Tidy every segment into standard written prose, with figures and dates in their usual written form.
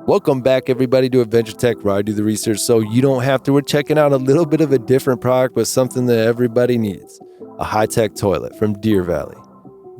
Welcome back, everybody, to Adventure Tech, where I do the research so you don't have to. We're checking out a little bit of a different product, but something that everybody needs. A high-tech toilet from Deer Valley.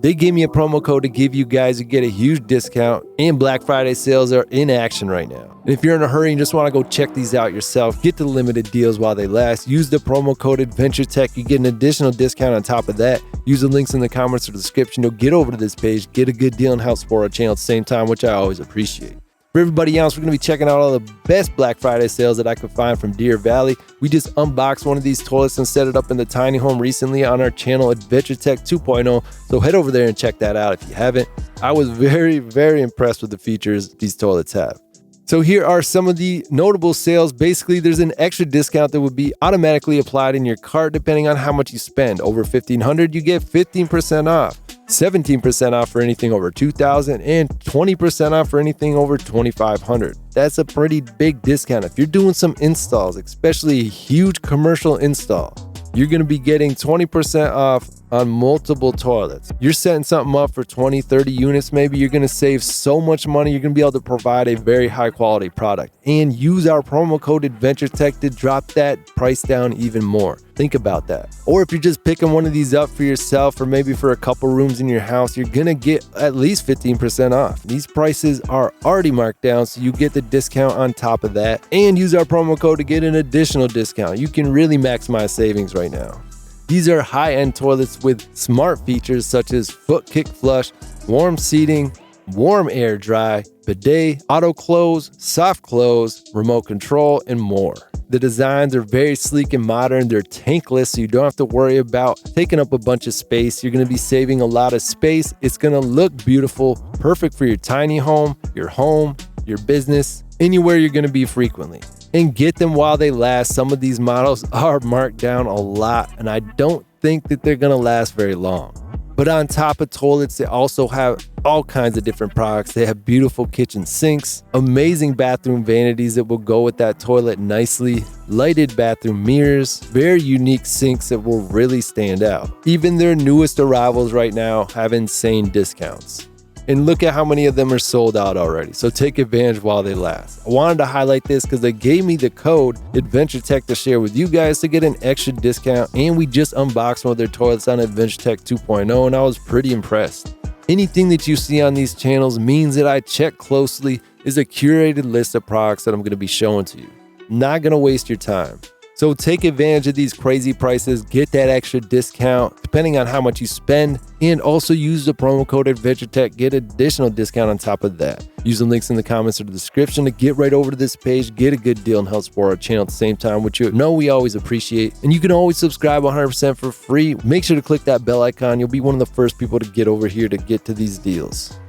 They gave me a promo code to give you guys. You get a huge discount, and Black Friday sales are in action right now. And if you're in a hurry and just want to go check these out yourself, get the limited deals while they last. Use the promo code AdventureTech. You get an additional discount on top of that. Use the links in the comments or the description. You'll get over to this page, get a good deal, and help support our channel at the same time, which I always appreciate. For everybody else, we're going to be checking out all the best Black Friday sales that I could find from Deer Valley. We just unboxed one of these toilets and set it up in the tiny home recently on our channel, Adventure Tech 2.0. So head over there and check that out if you haven't. I was very, very impressed with the features these toilets have. So here are some of the notable sales. Basically, there's an extra discount that would be automatically applied in your cart depending on how much you spend. Over $1,500, you get 15% off. 17% off for anything over $2,000 and 20% off for anything over $2,500. That's a pretty big discount. If you're doing some installs, especially a huge commercial install, you're going to be getting 20% off on multiple toilets. You're setting something up for 20, 30 units, maybe you're going to save so much money. You're going to be able to provide a very high quality product and use our promo code AdventureTech to drop that price down even more. Think about that. Or if you're just picking one of these up for yourself or maybe for a couple rooms in your house, you're going to get at least 15% off. These prices are already marked down, so you get the discount on top of that and use our promo code to get an additional discount. You can really maximize savings right now. These are high-end toilets with smart features such as foot kick flush, warm seating, warm air dry, bidet, auto close, soft close, remote control, and more. The designs are very sleek and modern. They're tankless, so you don't have to worry about taking up a bunch of space. You're going to be saving a lot of space. It's going to look beautiful, perfect for your tiny home, your business, anywhere you're going to be frequently. And get them while they last. Some of these models are marked down a lot, and I don't think that they're going to last very long. But on top of toilets, they also have all kinds of different products. They have beautiful kitchen sinks, amazing bathroom vanities that will go with that toilet nicely, lighted bathroom mirrors, very unique sinks that will really stand out. Even their newest arrivals right now have insane discounts. And look at how many of them are sold out already. So take advantage while they last. I wanted to highlight this because they gave me the code AdventureTech to share with you guys to get an extra discount. And we just unboxed one of their toilets on Adventure Tech 2.0 and I was pretty impressed. Anything that you see on these channels means that I check closely is a curated list of products that I'm going to be showing to you. Not going to waste your time. So take advantage of these crazy prices, get that extra discount depending on how much you spend, and also use the promo code AdventureTech, get additional discount on top of that. Use the links in the comments or the description to get right over to this page, get a good deal, and help support our channel at the same time, which you know we always appreciate. And you can always subscribe 100% for free. Make sure to click that bell icon. You'll be one of the first people to get over here to get to these deals.